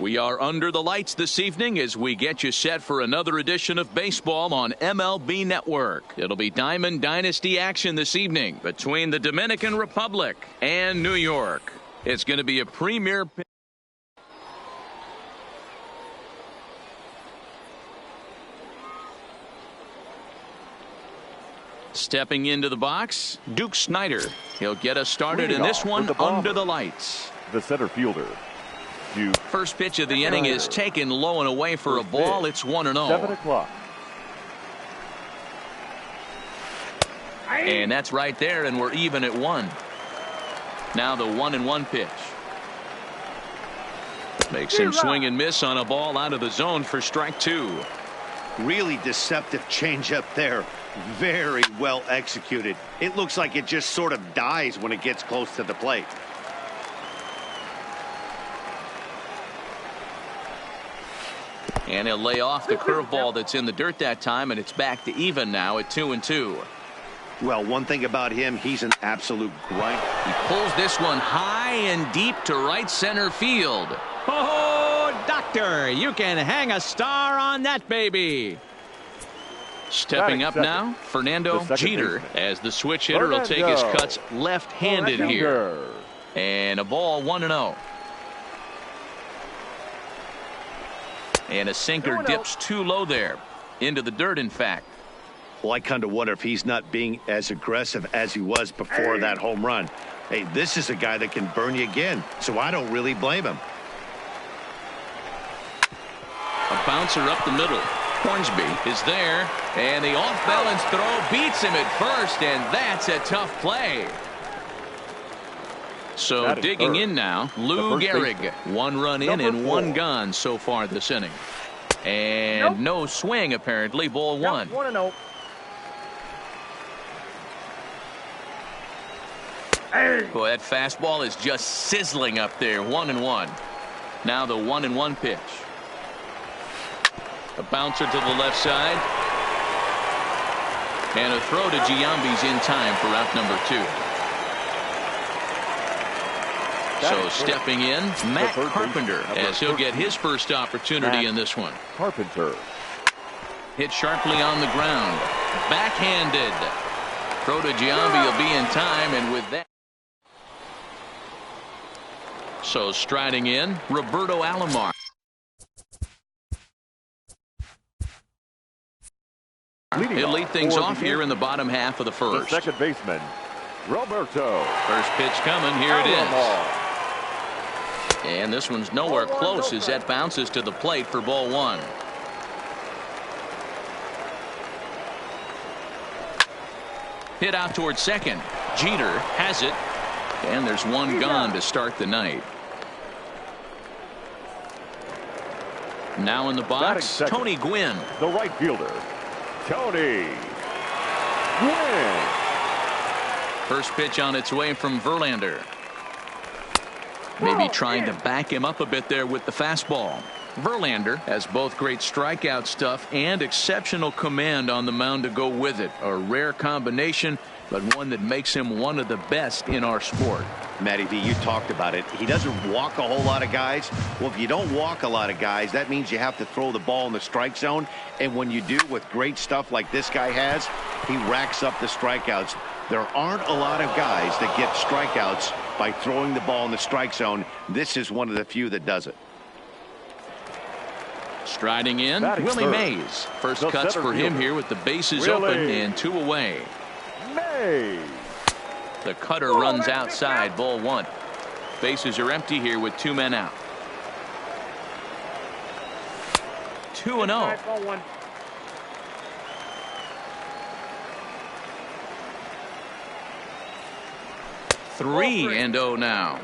We are under the lights this evening as we get you set for another edition of baseball on MLB Network. It'll be Diamond Dynasty action this evening between the Dominican Republic and New York. It's going to be a premier. Stepping into the box, Duke Snider. He'll get us started in this one under the lights. The center fielder. First pitch of the inning is taken low and away for a ball. It's 1-0. 7 o'clock. And that's right there, and we're even at 1. Now the 1-1 pitch. Makes him swing and miss on a ball out of the zone for strike 2. Really deceptive changeup there. Very well executed. It looks like it just sort of dies when it gets close to the plate. And he'll lay off the curveball that's in the dirt that time, and it's back to even now at 2-2. Well, one thing about him, he's an absolute grind. He pulls this one high and deep to right center field. Oh, doctor, you can hang a star on that baby. Stepping up now, Fernando Jeter, as the switch hitter will take his cuts left-handed here. And a ball 1-0. And a sinker dips too low there. Into the dirt, in fact. Well, I kind of wonder if he's not being as aggressive as he was before that home run. Hey, this is a guy that can burn you again, so I don't really blame him. A bouncer up the middle. Hornsby is there, and the off-balance throw beats him at first, and that's a tough play. So digging in now, Lou Gehrig. 1 run in and 1 gone so far this inning. And no swing, apparently. Ball 1. 1-0. Boy, that fastball is just sizzling up there. 1-1. Now the 1-1 pitch. A bouncer to the left side. And a throw to Giambi's in time for out number 2. So stepping in, Matt Carpenter, as he'll get his first opportunity in this one. Carpenter. Hit sharply on the ground. Backhanded. Throw to Giambi will be in time, and with that. So striding in, Roberto Alomar. He'll lead things off here in the bottom half of the first. The second baseman, Roberto. First pitch coming. Here it is. And this one's nowhere close as that bounces to the plate for ball 1. Hit out towards second. Jeter has it. And there's 1 gone to start the night. Now in the box, Tony Gwynn. The right fielder, Tony Gwynn. First pitch on its way from Verlander. Maybe trying to back him up a bit there with the fastball. Verlander has both great strikeout stuff and exceptional command on the mound to go with it. A rare combination, but one that makes him one of the best in our sport. Matty V, you talked about it. He doesn't walk a whole lot of guys. Well, if you don't walk a lot of guys, that means you have to throw the ball in the strike zone. And when you do, with great stuff like this guy has, he racks up the strikeouts. There aren't a lot of guys that get strikeouts by throwing the ball in the strike zone. This is one of the few that does it. Striding in, Willie Mays. First cuts for him here with the bases open and 2 away. Mays. The cutter runs outside, ball 1. Bases are empty here with 2 men out. 2-0. 3-0 now.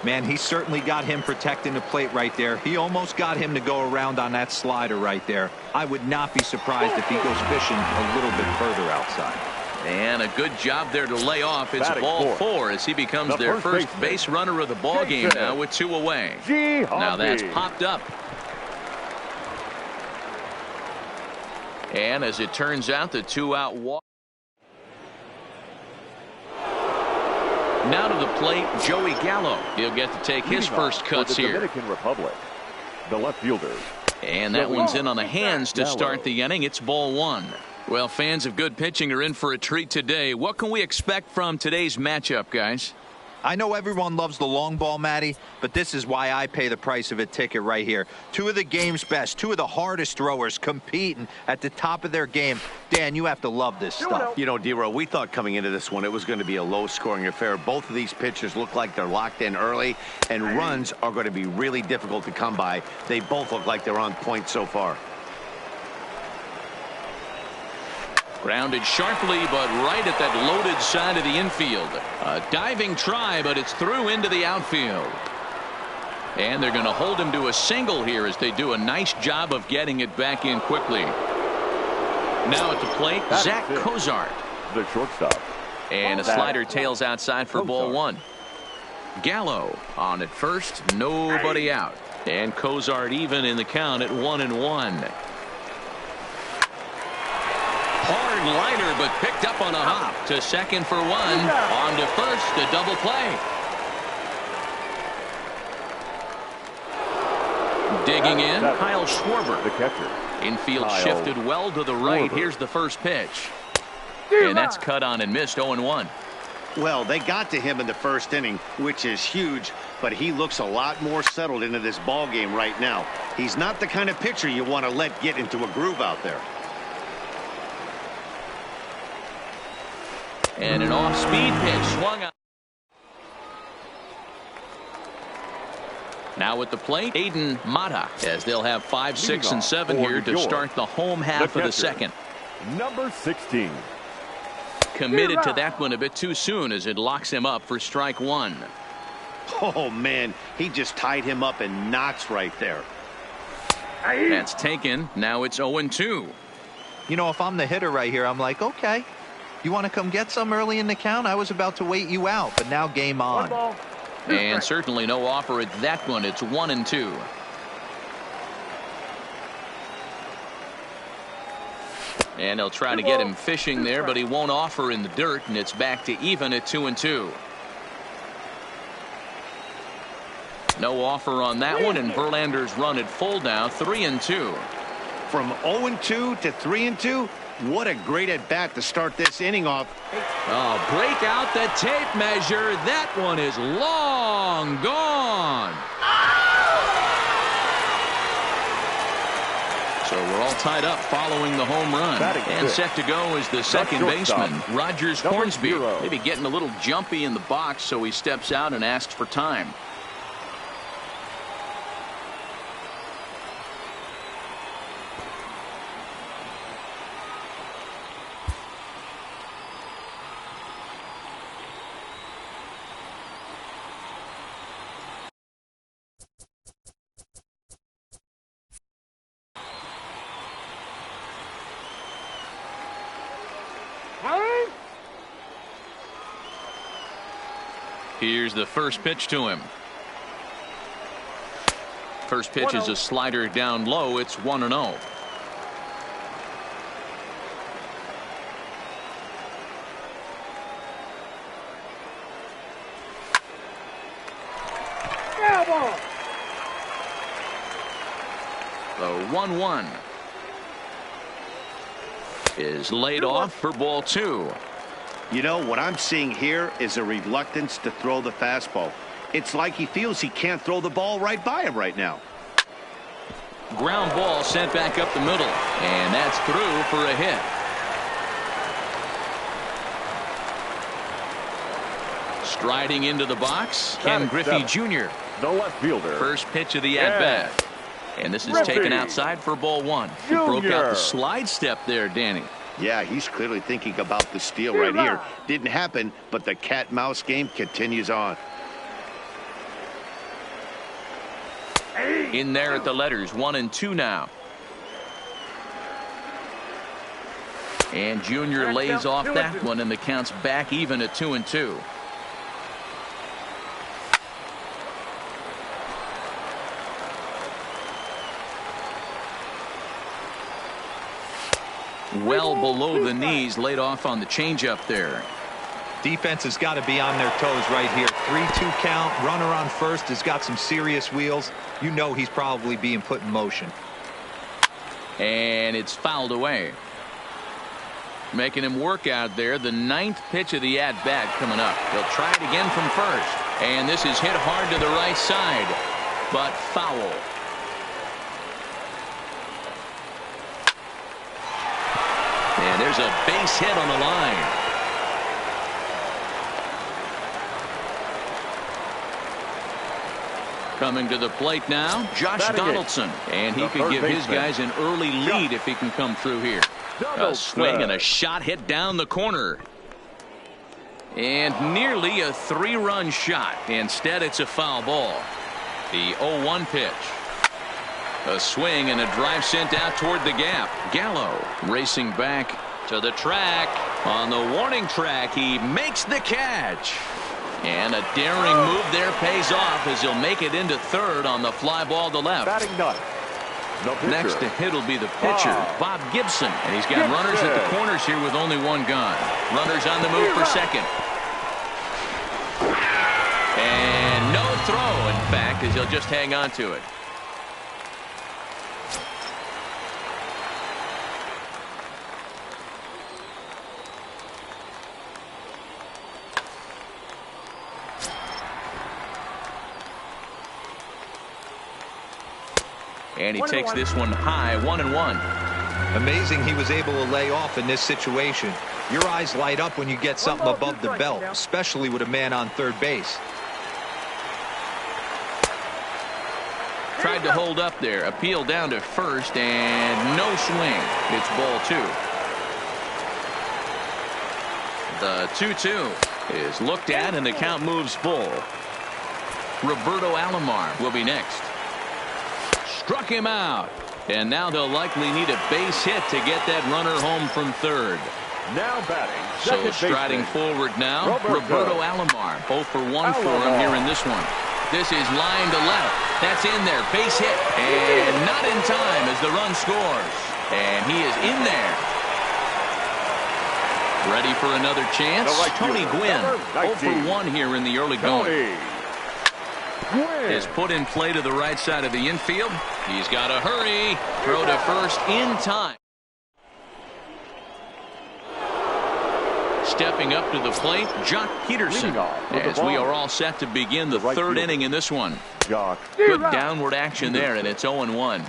Man, he certainly got him protecting the plate right there. He almost got him to go around on that slider right there. I would not be surprised if he goes fishing a little bit further outside. And a good job there to lay off. It's ball 4 as he becomes their first base runner of the ball game now with 2 away. Now that's popped up. And as it turns out, the 2-out walk. Now to the plate, Joey Gallo. He'll get to take his first cuts here. Dominican Republic, the left fielder. And that one's in on the hands to start the inning. It's ball one. Well, fans of good pitching are in for a treat today. What can we expect from today's matchup, guys? I know everyone loves the long ball, Matty, but this is why I pay the price of a ticket right here. Two of the game's best, two of the hardest throwers competing at the top of their game. Dan, you have to love this stuff. You know, D-Row, we thought coming into this one it was going to be a low-scoring affair. Both of these pitchers look like they're locked in early, and runs are going to be really difficult to come by. They both look like they're on point so far. Grounded sharply, but right at that loaded side of the infield. A diving try, but it's through into the outfield. And they're going to hold him to a single here as they do a nice job of getting it back in quickly. Now at the plate, Zach Cozart. The shortstop. And a slider tails outside for ball one. Gallo on at first, nobody out. And Cozart even in the count at 1-1. Hard liner, but picked up on a hop to second for one. On to first, a double play. Digging in, Kyle Schwarber. The catcher. Infield Kyle shifted well to the right. Schwarber. Here's the first pitch. And that's cut on and missed, 0-1. Well, they got to him in the first inning, which is huge, but he looks a lot more settled into this ball game right now. He's not the kind of pitcher you want to let get into a groove out there. And an off-speed pitch swung out. Now at the plate, Adan Mata, as they'll have 5, 6, and 7 here to start the home half of the second. Number 16. Committed to that one a bit too soon as it locks him up for strike one. Oh, man, he just tied him up in knots right there. That's taken. Now it's 0-2. You know, if I'm the hitter right here, I'm like, okay. You want to come get some early in the count? I was about to wait you out, but now game on. And certainly no offer at that one. It's 1-2. And they'll try to get him fishing there, but he won't offer in the dirt, and it's back to even at 2-2. No offer on that one, and Verlander's run at full now, 3-2. From 0-2 to 3-2, what a great at-bat to start this inning off. Oh, break out the tape measure. That one is long gone. So we're all tied up following the home run. And set to go is the second baseman, Rogers Hornsby. Maybe getting a little jumpy in the box, so he steps out and asks for time. Here's the first pitch to him. First pitch is a slider down low. It's 1-0. The 1-1 is laid off for ball two. You know, what I'm seeing here is a reluctance to throw the fastball. It's like he feels he can't throw the ball right by him right now. Ground ball sent back up the middle, and that's through for a hit. Striding into the box, Ken Griffey Jr. The left fielder. First pitch of the at-bat. And this is taken outside for ball one. He broke out the slide step there, Danny. Yeah, he's clearly thinking about the steal right here. Didn't happen, but the cat-mouse game continues on. In there at the letters, 1-2 now. And Junior lays off that one, and the count's back even at 2-2. Well below the knees, laid off on the changeup there. Defense has got to be on their toes right here. 3-2 count. Runner on first has got some serious wheels. You know he's probably being put in motion. And it's fouled away. Making him work out there. The 9th pitch of the at-bat coming up. He'll try it again from first. And this is hit hard to the right side. But foul. And there's a base hit on the line. Coming to the plate now, Josh Donaldson. And he could give his guys an early lead if he can come through here. A swing and a shot hit down the corner. And nearly a 3-run shot. Instead, it's a foul ball. The 0-1 pitch. A swing and a drive sent out toward the gap. Gallo racing back to the track. On the warning track, he makes the catch. And a daring move there pays off as he'll make it into third on the fly ball to left. Batting ninth. Next to hit will be the pitcher, Bob Gibson. And he's got runners at the corners here with only one gone. Runners on the move for second. And no throw, in fact, as he'll just hang on to it. And he takes this one high, 1-1. Amazing he was able to lay off in this situation. Your eyes light up when you get something above the belt, especially with a man on third base. Tried to hold up there. Appeal down to first, and no swing. It's ball 2. The 2-2 is looked at, and the count moves full. Roberto Alomar will be next. Struck him out. And now they'll likely need a base hit to get that runner home from third. Now batting. So striding forward now, Roberto Alomar. 0 for 1 for him here in this one. This is line to left. That's in there. Base hit. And not in time as the run scores. And he is in there. Ready for another chance? Tony Gwynn. 0 for 1 here in the early going. Is put in play to the right side of the infield. He's got to hurry. Throw to first in time. Stepping up to the plate, Jock Peterson. As we are all set to begin the third inning in this one. Good downward action there, and it's 0-1.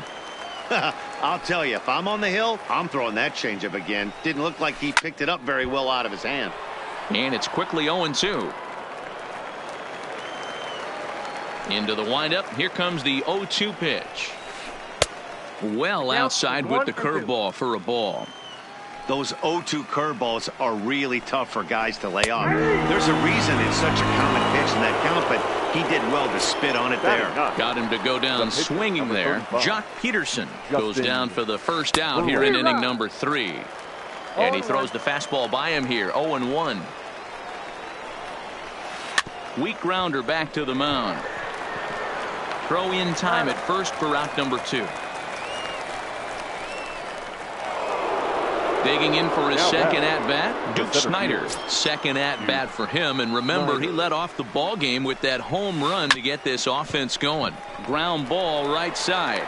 I'll tell you, if I'm on the hill, I'm throwing that changeup again. Didn't look like he picked it up very well out of his hand. And it's quickly 0-2. Into the windup. Here comes the 0-2 pitch. Well outside with the curveball for a ball. Those 0-2 curveballs are really tough for guys to lay off. There's a reason it's such a common pitch in that count, but he did well to spit on it there. Got him to go down swinging there. Jock Peterson goes down for the first out here in inning number 3. And he throws the fastball by him here. 0-1. Weak grounder back to the mound. Throw in time at first for out number 2. Digging in for his second at-bat, Duke Snyder. Second at-bat for him. And remember, he led off the ball game with that home run to get this offense going. Ground ball right side.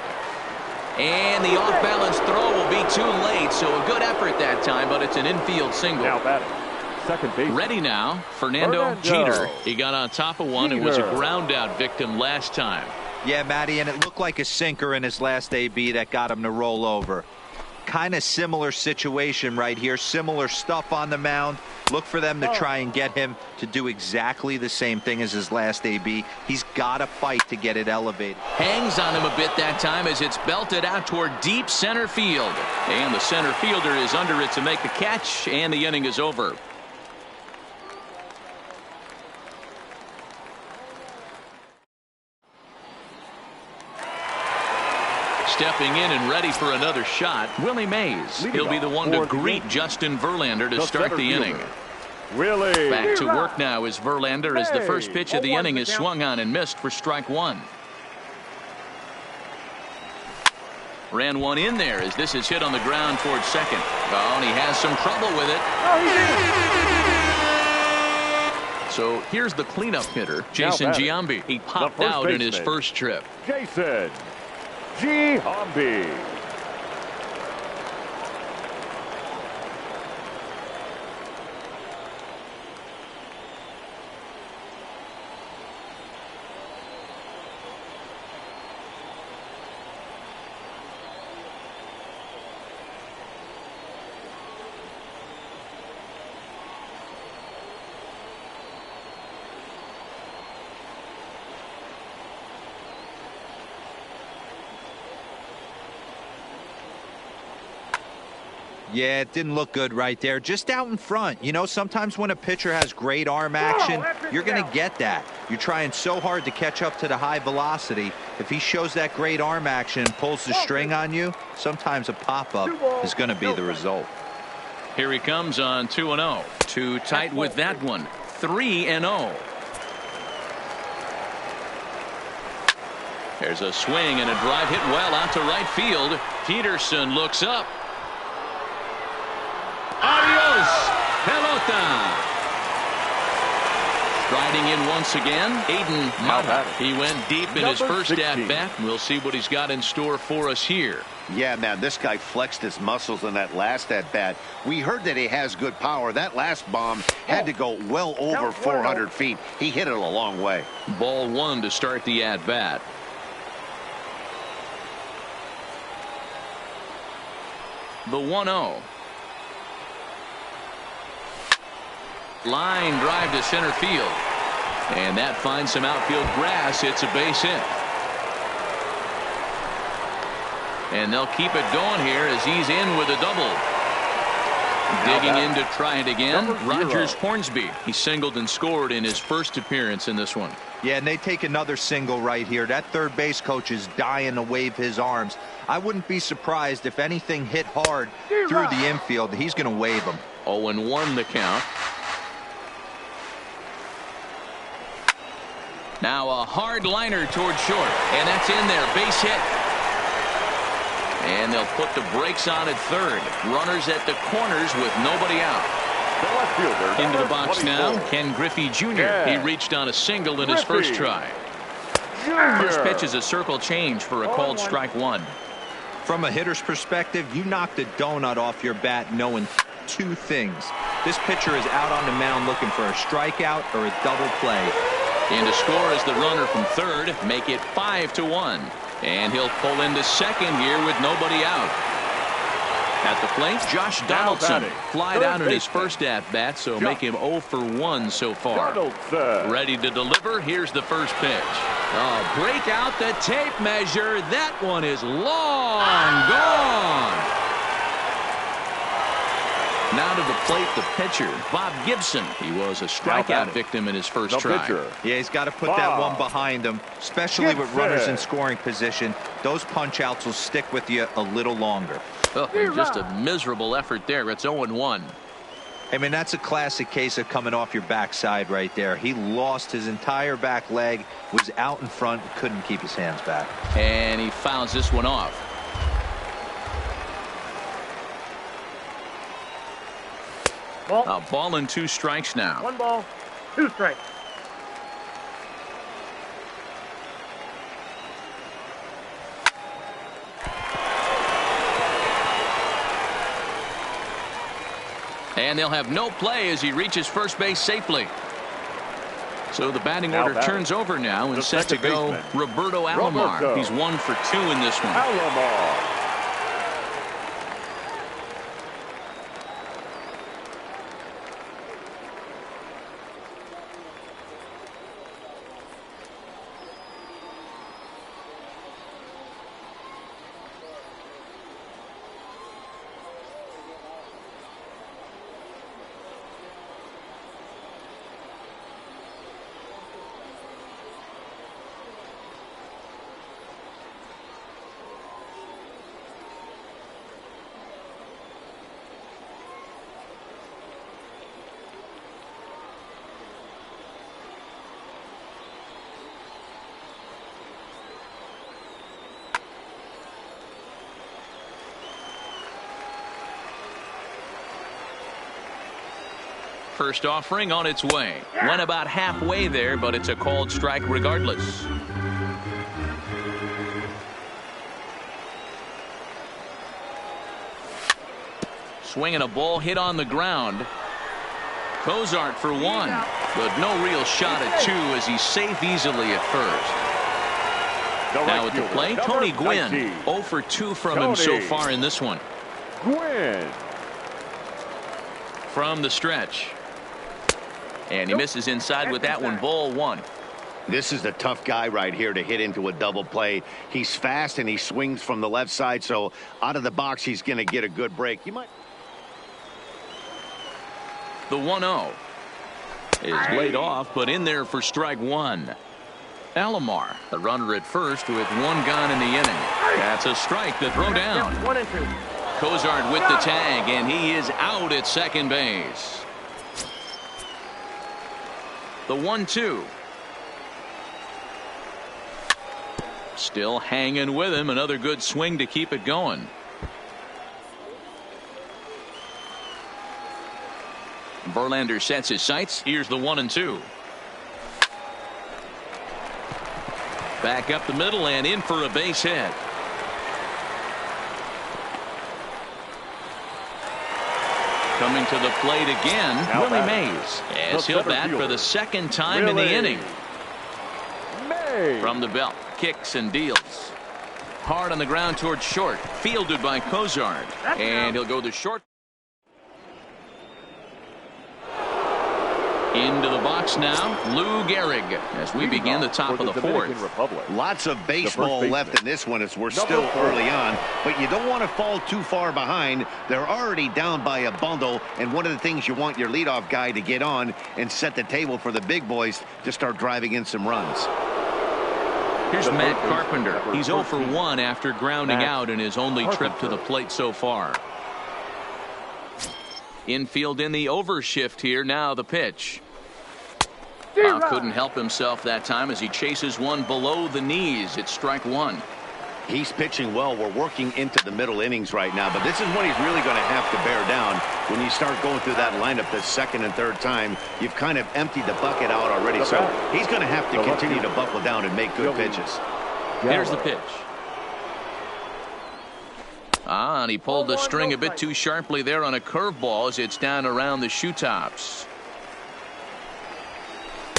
And the off-balance throw will be too late. So a good effort that time, but it's an infield single. Now batting. Second base. Ready now, Fernando Jeter. He got on top of one and was a ground-out victim last time. Yeah, Matty, and it looked like a sinker in his last AB that got him to roll over. Kind of similar situation right here. Similar stuff on the mound. Look for them to try and get him to do exactly the same thing as his last AB. He's got to fight to get it elevated. Hangs on him a bit that time as it's belted out toward deep center field. And the center fielder is under it to make the catch, and the inning is over. Stepping in and ready for another shot, Willie Mays. He'll be the one to greet Justin Verlander to start the inning. Back to work now is Verlander as the first pitch of the inning is swung on and missed for strike 1. Ran one in there as this is hit on the ground towards second. Oh, and he has some trouble with it. So here's the cleanup hitter, Jason batting, Giambi. He popped first out in his baseman, first trip. Jason Giambi. Yeah, it didn't look good right there. Just out in front. You know, sometimes when a pitcher has great arm action, you're going to get that. You're trying so hard to catch up to the high velocity. If he shows that great arm action and pulls the string on you, sometimes a pop-up is going to be the result. Here he comes on 2-0. Too tight with that one. 3-0. There's a swing and a drive hit well out to right field. Peterson looks up. Adios, pelota. Striding in once again, Adan Mata. He went deep in his first at-bat. We'll see what he's got in store for us here. Yeah, man, this guy flexed his muscles in that last at-bat. We heard that he has good power. That last bomb had to go well over 400 feet. He hit it a long way. Ball one to start the at-bat. The 1-0. Line drive to center field. And that finds some outfield grass. It's a base hit. And they'll keep it going here as he's in with a double. Digging in to try it again. Rogers Hornsby. He singled and scored in his first appearance in this one. Yeah, and they take another single right here. That third base coach is dying to wave his arms. I wouldn't be surprised if anything hit hard through the infield. He's going to wave them. 0-1 the count. Now a hard liner toward short, and that's in there. Base hit. And they'll put the brakes on at third. Runners at the corners with nobody out. The left fielder, Into the box 24. now, Ken Griffey Jr. Yeah. He reached on a single in his Griffey first try. Jr. First pitch is a circle change for a called strike one. From a hitter's perspective, you knocked a donut off your bat knowing two things. This pitcher is out on the mound looking for a strikeout or a double play. In to score is the runner from third, make it 5-1. And he'll pull into second here with nobody out. At the plate, Josh Donaldson flied out in his first at-bat, so make him 0 for 1 so far. Ready to deliver. Here's the first pitch. Oh, break out the tape measure. That one is long gone. Now to the plate, the pitcher, Bob Gibson. He was a strikeout victim in his first try. Yeah, he's got to put that one behind him, especially with runners in scoring position. Those punch-outs will stick with you a little longer. Oh, just a miserable effort there. It's 0-1. I mean, that's a classic case of coming off your backside right there. He lost his entire back leg, was out in front, couldn't keep his hands back. And he fouls this one off. A ball and 2 strikes now. 1 ball, 2 strikes. And they'll have no play as he reaches first base safely. So the batting order turns over now and set to go Roberto Alomar. He's 1 for 2 in this one. Alomar. First offering on its way. Went about halfway there, but it's a called strike regardless. Swinging a ball hit on the ground. Cozart for one, but no real shot at two as he's safe easily at first. Now at the plate, Tony Gwynn. 0 for 2 from him so far in this one. Gwynn. From the stretch. And he misses inside with that one, ball one. This is the tough guy right here to hit into a double play. He's fast and he swings from the left side, so out of the box he's going to get a good break. You might. The 1-0 is laid off, but in there for strike one. Alomar, the runner at first with one gone in the inning. That's a strike. The throw down. 1 and 2. Cozart with the tag, and he is out at second base. The 1-2. Still hanging with him. Another good swing to keep it going. Verlander sets his sights. Here's the 1-2. Back up the middle and in for a base hit. Coming to the plate again, Willie Mays, as he'll bat for the second time in the inning. From the belt, kicks and deals. Hard on the ground towards short, fielded by Cozart, and he'll go to short. Into the box now, Lou Gehrig, as we begin the top of the fourth. Lots of baseball left in this one as we're still early on, but you don't want to fall too far behind. They're already down by a bundle, and one of the things you want your leadoff guy to get on and set the table for the big boys to start driving in some runs. Here's Matt Carpenter. He's 0 for 1 after grounding out in his only trip to the plate so far. Infield in the overshift here. Now the pitch. Couldn't help himself that time as he chases one below the knees. It's strike one. He's pitching well. We're working into the middle innings right now, but this is when he's really going to have to bear down. When you start going through that lineup the second and third time, you've kind of emptied the bucket out already. So he's going to have to continue to buckle down and make good pitches. Here's the pitch. And he pulled the string a bit too sharply there on a curveball as it's down around the shoe tops.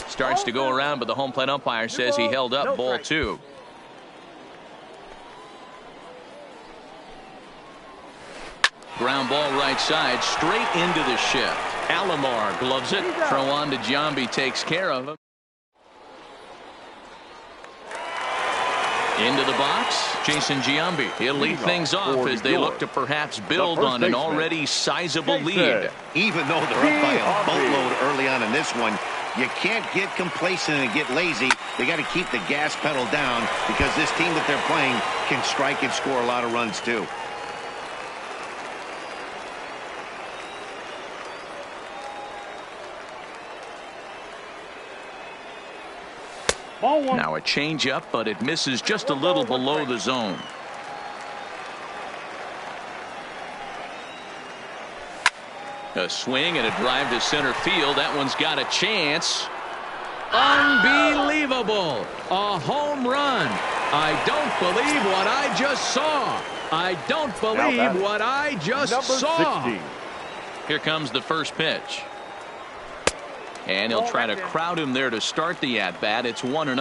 Starts to go around, but the home plate umpire says he held up, ball two. Ground ball right side, straight into the shift. Alomar gloves it. Throw on to Giambi, takes care of him. Into the box, Jason Giambi. He'll lead things off as they look to perhaps build on an already sizable lead. Even though they're up by a boatload early on in this one, you can't get complacent and get lazy. They got to keep the gas pedal down because this team that they're playing can strike and score a lot of runs too. Now a changeup, but it misses just a little below the zone. A swing and a drive to center field. That one's got a chance. Unbelievable. A home run. I don't believe what I just saw. I don't believe what I just saw. 60. Here comes the first pitch. And he'll try to crowd him there to start the at-bat. It's 1-0.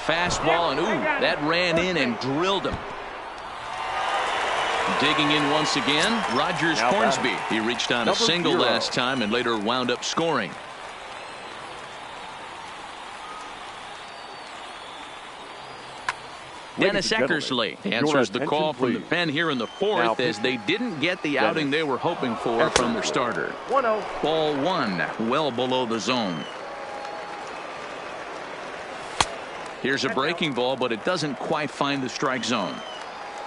Fastball, and ooh, that ran in and drilled him. Digging in once again, Rogers Hornsby. He reached on a single last time and later wound up scoring. Dennis Eckersley answers the call from the pen here in the fourth as they didn't get the outing they were hoping for from their starter. 1-0. Ball one, well below the zone. Here's a breaking ball, but it doesn't quite find the strike zone.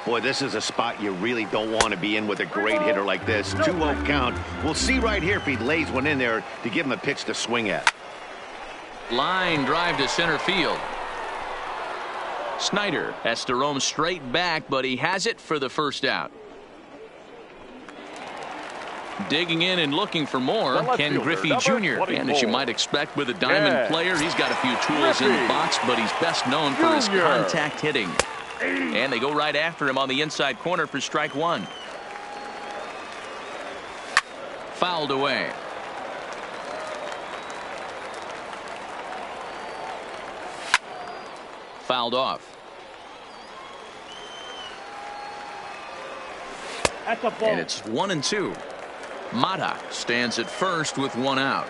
Boy, this is a spot you really don't want to be in with a great hitter like this. 2-0 count. We'll see right here if he lays one in there to give him a pitch to swing at. Line drive to center field. Snyder has to roam straight back, but he has it for the first out. Digging in and looking for more, Ken Griffey Jr. And as you might expect with a diamond player, he's got a few tools in the box, but he's best known for his contact hitting. And they go right after him on the inside corner for strike one. Fouled away. Fouled off. And it's 1-2. Mata stands at first with one out.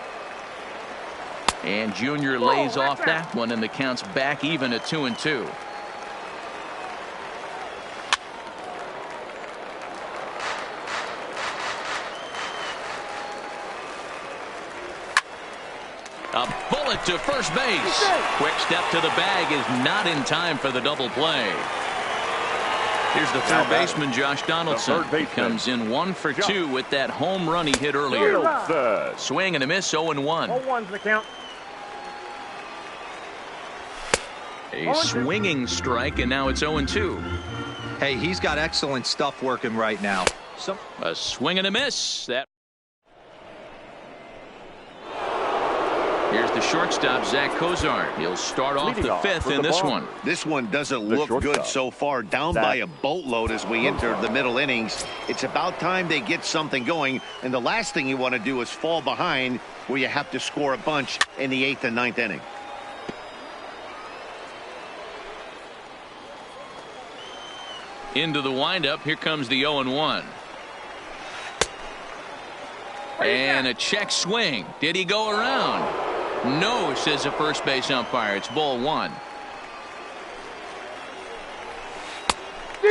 And Junior lays off that one, and the count's back even at 2-2. A bullet to first base. Quick step to the bag is not in time for the double play. Here's the third baseman, Josh Donaldson. He comes in 1 for 2 with that home run he hit earlier. Swing and a miss, 0-1. 0-1's the count. A swinging strike, and now it's 0-2. Hey, he's got excellent stuff working right now. A swing and a miss. Here's the shortstop, Zach Cozart. He'll start off the fifth in this one. This one doesn't look good so far. Down by a boatload as we enter the middle innings. It's about time they get something going. And the last thing you want to do is fall behind where you have to score a bunch in the 8th and 9th inning. Into the windup. Here comes the 0-1. And a check swing. Did he go around? No, says the first base umpire. It's ball one.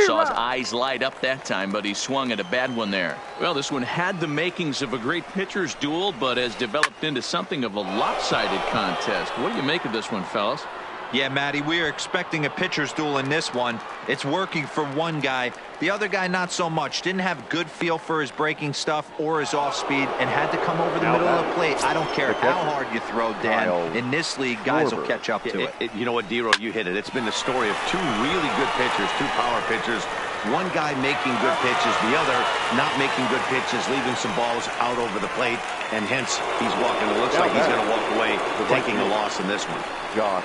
Saw his eyes light up that time, but he swung at a bad one there. Well, this one had the makings of a great pitcher's duel, but has developed into something of a lopsided contest. What do you make of this one, fellas? Yeah, Matty, we are expecting a pitcher's duel in this one. It's working for one guy. The other guy, not so much. Didn't have good feel for his breaking stuff or his off speed and had to come over the middle of the plate. I don't care how hard you throw, Dan. In this league, guys will catch up to it. You know what, D-Row, you hit it. It's been the story of two really good pitchers, two power pitchers. One guy making good pitches, the other not making good pitches, leaving some balls out over the plate, and hence he's walking. It looks like he's going to walk away taking a loss in this one. Josh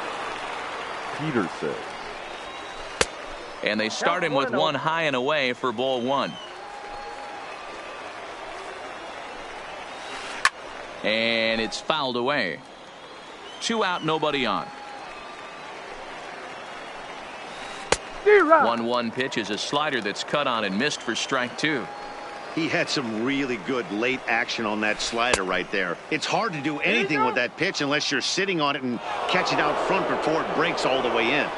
Peterson. And they start him with one high and away for ball one. And it's fouled away. 2 out, nobody on. 1-1 pitch is a slider that's cut on and missed for strike 2. He had some really good late action on that slider right there. It's hard to do anything with that pitch unless you're sitting on it and catch it out front before it breaks all the way in.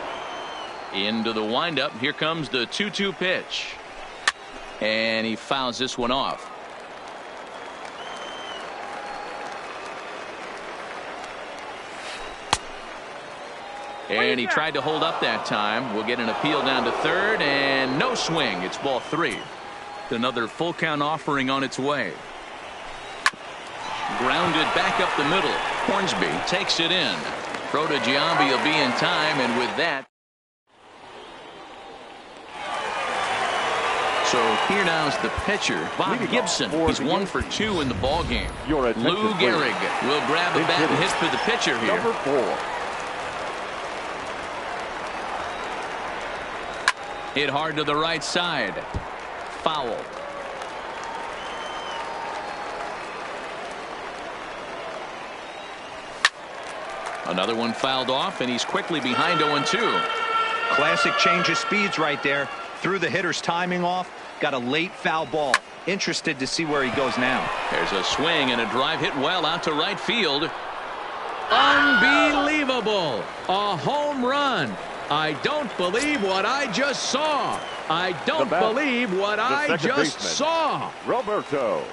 Into the windup. Here comes the 2-2 pitch. And he fouls this one off. And he tried to hold up that time. We'll get an appeal down to third, and no swing. It's ball 3. Another full count offering on its way. Grounded back up the middle. Hornsby takes it in. Throw to Giambi will be in time, and with that. So here now is the pitcher, Bob Gibson. He's 1 for 2 in the ball game. Lou Gehrig will grab a bat and hit for the pitcher here. Number 4. Hit hard to the right side. Foul. Another one fouled off, and he's quickly behind 0-2. Classic change of speeds right there. Threw the hitter's timing off. Got a late foul ball. Interested to see where he goes now. There's a swing and a drive hit well out to right field. Unbelievable. A home run. I don't believe what I just saw. I don't believe what I just saw. Roberto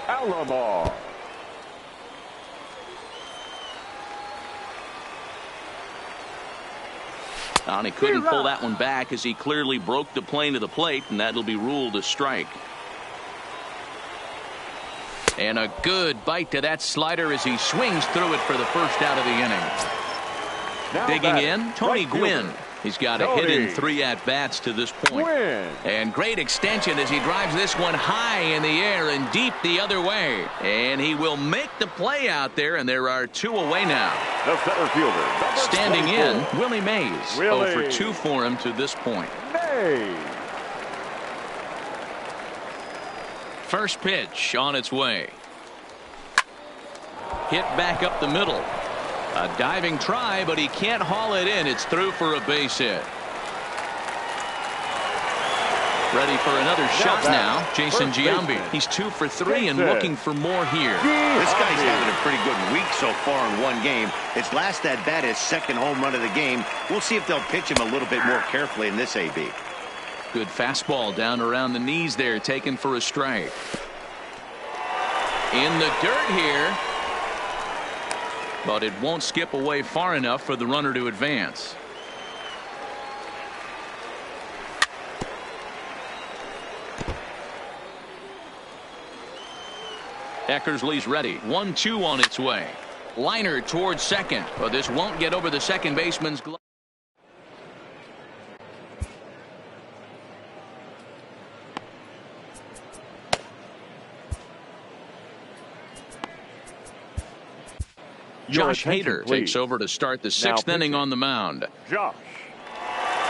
Alomar. And he couldn't pull that one back as he clearly broke the plane of the plate, and that'll be ruled a strike. And a good bite to that slider as he swings through it for the first out of the inning. Digging in, Tony Gwynn. He's got a hit in 3 at-bats to this point. And great extension as he drives this one high in the air and deep the other way. And he will make the play out there, and there are 2 away now. The center fielder, standing in, Willie Mays. 0 for 2 for him to this point. Mays. First pitch on its way. Hit back up the middle. A diving try, but he can't haul it in. It's through for a base hit. Ready for another shot now. Jason Giambi. He's 2 for 3 and looking for more here. This guy's having a pretty good week so far in one game. His last at bat, his second home run of the game. We'll see if they'll pitch him a little bit more carefully in this AB. Good fastball down around the knees there, taken for a strike. In the dirt here. But it won't skip away far enough for the runner to advance. Eckersley's ready. 1-2 on its way. Liner towards second, but this won't get over the second baseman's glove. Josh Hader takes over to start the 6th inning on the mound. Josh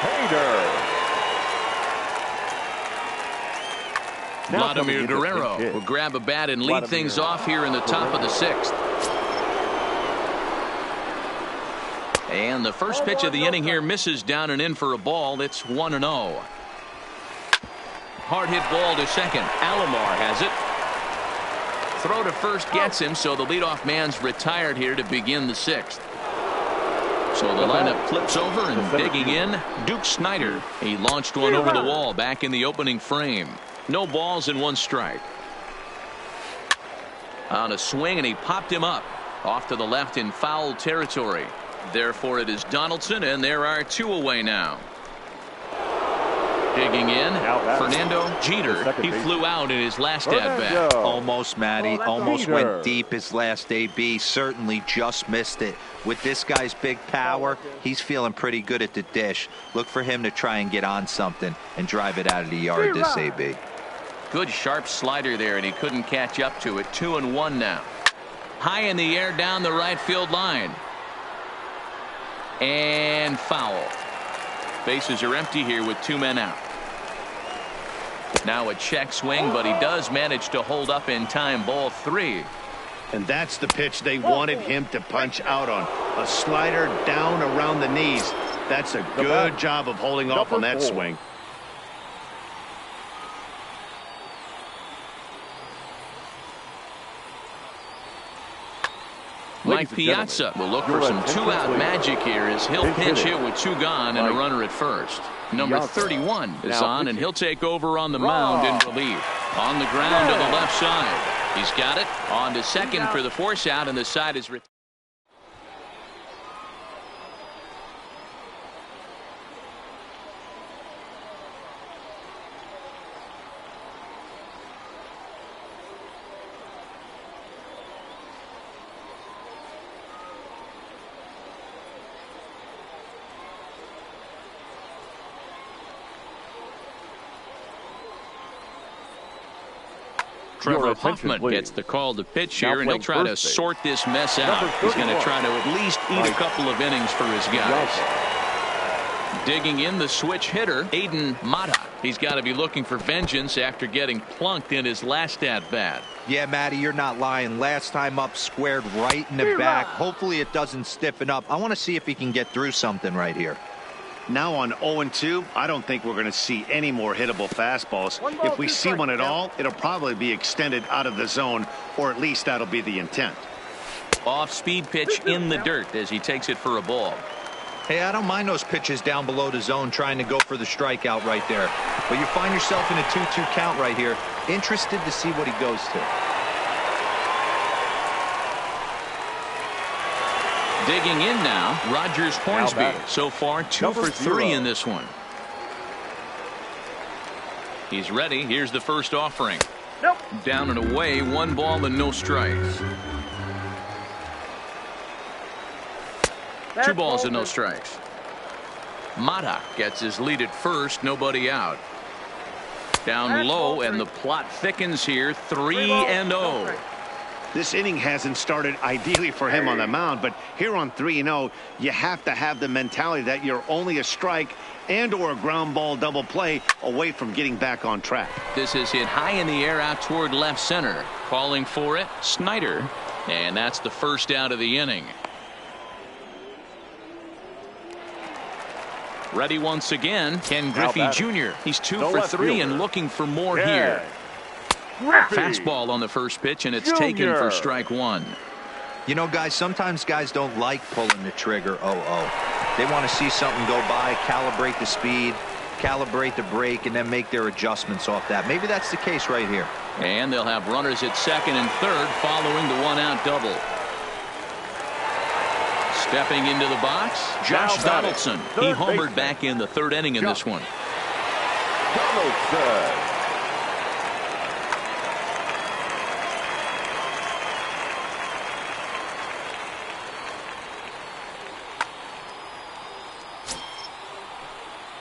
Hader. Vladimir Guerrero will grab a bat and lead things off here in the top of the 6th. And the first pitch of the inning here misses down and in for a ball. It's 1-0. Hard hit ball to second. Alomar has it. Throw to first gets him, so the leadoff man's retired here to begin the 6th. So the lineup flips over, and digging in, Duke Snider. He launched one over the wall back in the opening frame. No balls and 1 strike. On a swing, and he popped him up off to the left in foul territory. Therefore it is Donaldson, and there are 2 away now. Digging in, Fernando Jeter. He flew out in his last at-bat. Almost, Matty. Almost went deep his last AB. Certainly just missed it. With this guy's big power, he's feeling pretty good at the dish. Look for him to try and get on something and drive it out of the yard this AB. Good sharp slider there, and he couldn't catch up to it. 2-1 now. High in the air down the right field line. And foul. Bases are empty here with 2 men out. Now a check swing, but he does manage to hold up in time. Ball 3. And that's the pitch they wanted him to punch out on. A slider down around the knees. That's a good job of holding off on that swing. Mike Piazza will look for some 2-out magic here as he'll pinch hit with 2 gone and a runner at first. Number 31 is on, and he'll take over on the mound in relief. On the ground to the left side. He's got it. On to second for the force out, and the side is retired. Trevor Hoffman gets the call to pitch here, and he'll try to sort this mess out. He's going to try to at least eat a couple of innings for his guys. Digging in, the switch hitter, Adan Mata. He's got to be looking for vengeance after getting plunked in his last at-bat. Yeah, Matty, you're not lying. Last time up, squared right in the back. Hopefully it doesn't stiffen up. I want to see if he can get through something right here. Now on 0-2, I don't think we're going to see any more hittable fastballs. If we see one at all, it'll probably be extended out of the zone, or at least that'll be the intent. Off-speed pitch in the dirt as he takes it for a ball. Hey, I don't mind those pitches down below the zone trying to go for the strikeout right there. But you find yourself in a 2-2 count right here. Interested to see what he goes to. Digging in now, Rogers Hornsby. So far, 2 for 3 in this one. He's ready. Here's the first offering. Down and away, 1 ball and no strikes. 2 balls and no strikes. Mata gets his lead at first, nobody out. Down low, and the plot thickens here, 3-0. This inning hasn't started ideally for him on the mound, but here on 3-0, you have to have the mentality that you're only a strike and or a ground ball double play away from getting back on track. This is hit high in the air out toward left center. Calling for it, Snyder. And that's the first out of the inning. Ready once again, Ken Griffey Jr. He's 2 for 3 and looking for more here. Fastball on the first pitch, and it's taken for strike one. You know, guys, sometimes guys don't like pulling the trigger. They want to see something go by, calibrate the speed, calibrate the brake, and then make their adjustments off that. Maybe that's the case right here. And they'll have runners at second and third following the one-out double. Stepping into the box, Josh Donaldson. He homered back in the third inning in this one. Donaldson.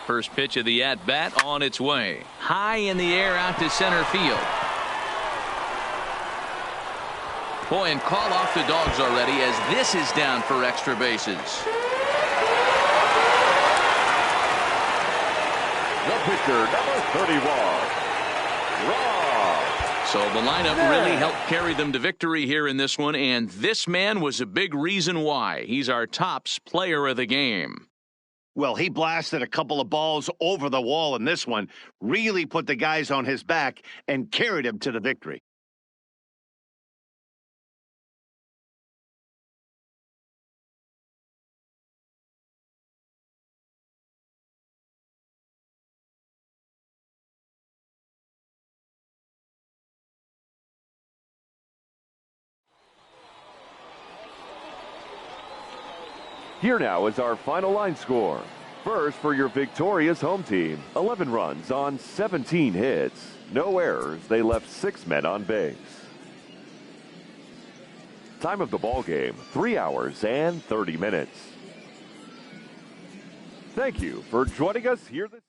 First pitch of the at-bat on its way. High in the air out to center field. Boy, and call off the dogs already as this is down for extra bases. The pitcher, number 31, Rob. So the lineup really helped carry them to victory here in this one, and this man was a big reason why. He's our tops player of the game. Well, he blasted a couple of balls over the wall in this one, really put the guys on his back and carried him to the victory. Here now is our final line score. First, for your victorious home team, 11 runs on 17 hits. No errors. They left 6 men on base. Time of the ball game, 3 hours and 30 minutes. Thank you for joining us here this